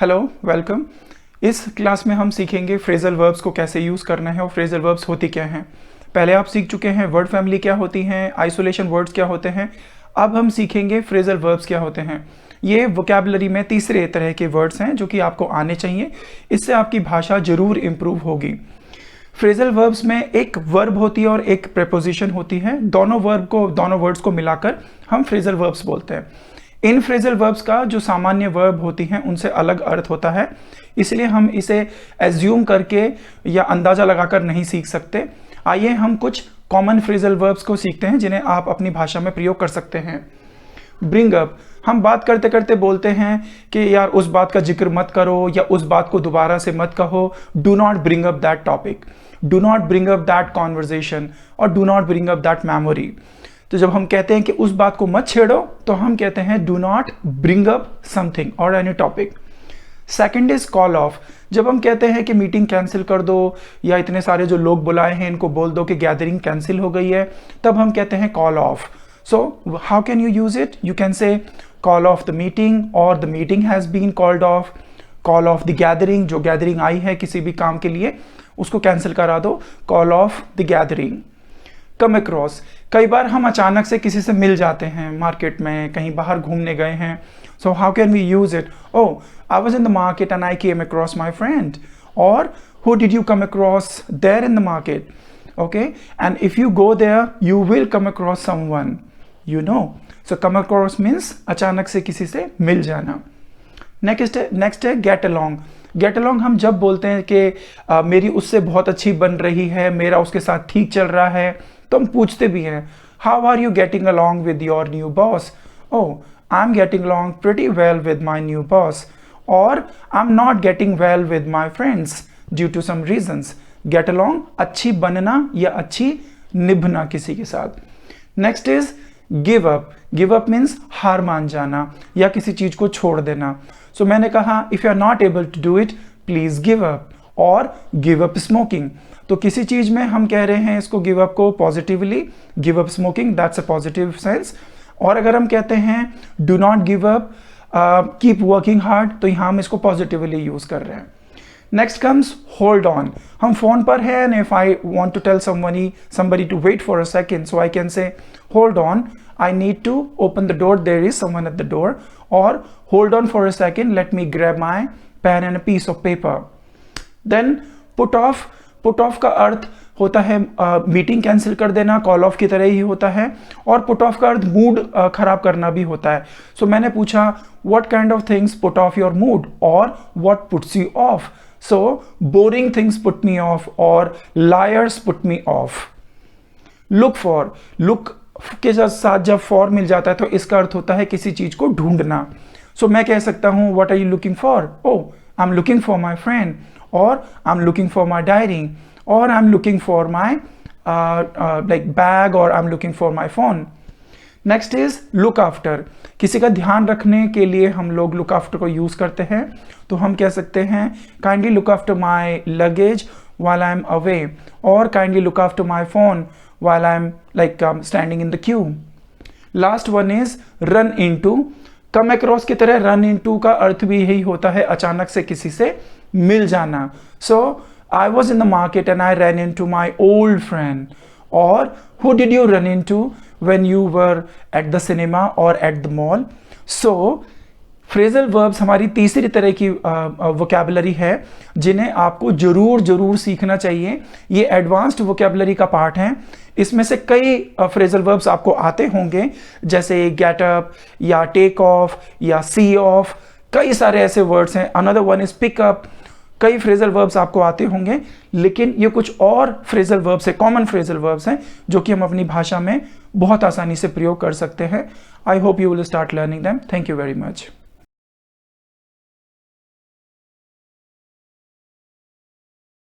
Hello, welcome. इस class में हम सीखेंगे फ्रेजल वर्ब्स को कैसे यूज़ करना है और फ्रेजल वर्ब्स होती क्या हैं। पहले आप सीख चुके हैं वर्ड फैमिली क्या होती हैं, आइसोलेशन वर्ड्स क्या होते हैं। अब हम सीखेंगे फ्रेजल वर्ब्स क्या होते हैं। ये वोकैबुलरी में तीसरे तरह के वर्ड्स हैं जो कि आपको आने चाहिए, इससे आपकी भाषा ज़रूर इम्प्रूव होगी। फ्रेजल वर्ब्स में एक वर्ब होती है और एक प्रेपोजिशन होती है। दोनों वर्ड्स को मिलाकर हम फ्रेजल वर्ब्स बोलते हैं। इन फ्रेजल वर्ब्स का जो सामान्य वर्ब होती हैं उनसे अलग अर्थ होता है, इसलिए हम इसे एज्यूम करके या अंदाज़ा लगाकर नहीं सीख सकते। आइए हम कुछ कॉमन फ्रेजल वर्ब्स को सीखते हैं जिन्हें आप अपनी भाषा में प्रयोग कर सकते हैं। ब्रिंग अप, हम बात करते करते बोलते हैं कि यार उस बात का जिक्र मत करो या उस बात को दोबारा से मत कहो। Do not bring up that topic, do not bring up that conversation और do not bring up that memory. तो जब हम कहते हैं कि उस बात को मत छेड़ो तो हम कहते हैं do not bring up something और any topic. Second is call off, जब हम कहते हैं कि मीटिंग कैंसिल कर दो या इतने सारे जो लोग बुलाए हैं इनको बोल दो कि गैदरिंग कैंसिल हो गई है, तब हम कहते हैं call off. So how can you use it? You can say call off the meeting और the meeting has been called off. Call off the gathering, जो गैदरिंग आई है किसी भी काम के लिए उसको कैंसिल करा दो, call off the gathering. Come across, कई बार हम अचानक से किसी से मिल जाते हैं मार्केट में, कहीं बाहर घूमने गए हैं। So how can we use it? Oh, I was in the market and I came across my friend. और who did you come across there in the market? Okay, and if you go there you will come across someone you know. So come across means अचानक से किसी से मिल जाना। Next है get along. Get along हम जब बोलते हैं कि मेरी उससे बहुत अच्छी बन रही है, मेरा उसके साथ ठीक चल रहा है, तो हम पूछते भी हैं how are you getting along with your new boss? Oh, I am getting along pretty well with my new boss. और I am not getting well with my friends due to some reasons. Get along अच्छी बनना या अच्छी निभना किसी के साथ। Next is give up. Give up means हार मान जाना या किसी चीज को छोड़ देना। सो मैंने कहा if you are not able to do it please give up, और गिव अप स्मोकिंग। तो किसी चीज में हम कह रहे हैं इसको गिव अप को positively, give up smoking, that's a positive sense. और अगर हम कहते हैं do not give up, keep working hard, तो यहाँ हम इसको पॉजिटिवली यूज कर रहे हैं। Next comes hold on. हम फोन पर है and if I want to tell somebody to wait for a second, so I can say hold on, I need to open the door, there is someone at the door, or hold on for a second, let me grab my pen and a piece of paper. Then put off. Put off का अर्थ होता है meeting cancel कर देना, call of की तरह ही होता है। और पुट ऑफ का अर्थ मूड खराब करना भी होता है। सो मैंने पूछा what kind of things put off your mood और what puts you off? So boring things put me off और liars put me off. Look for, look के साथ जब फॉर मिल जाता है तो इसका अर्थ होता है किसी चीज को ढूंढना। सो मैं कह सकता हूं what are you looking for? Oh, I am looking for my friend, or I'm looking for my diary, or I'm looking for my like bag, or I'm looking for my phone. Next is look after. किसी का ध्यान रखने के लिए हम लोग look after को use करते हैं, तो हम कह सकते हैं kindly look after my luggage while I'm away, or kindly look after my phone while I'm like standing in the queue. Last one is run into. Come across की तरह रन इनटू का अर्थ भी यही होता है अचानक से किसी से मिल जाना। So I was in the market and I run into my old friend. और who did you run into when you were at the cinema और at the mall? So phrasal verbs हमारी तीसरी तरह की वोकैबुलरी है जिन्हें आपको जरूर सीखना चाहिए। ये एडवांस्ड वोकैबुलरी का पार्ट है। इसमें से कई फ्रेजल वर्ब्स आपको आते होंगे जैसे गेट अप या टेक ऑफ या सी ऑफ, कई सारे ऐसे वर्ड्स हैं। Another one is pick up. कई फ्रेजल वर्ब्स आपको आते होंगे, लेकिन ये कुछ और फ्रेजल वर्ब्स है, कॉमन फ्रेजल वर्ब्स हैं जो कि हम अपनी भाषा में बहुत आसानी से प्रयोग कर सकते हैं। I hope you will start learning them. Thank you very much.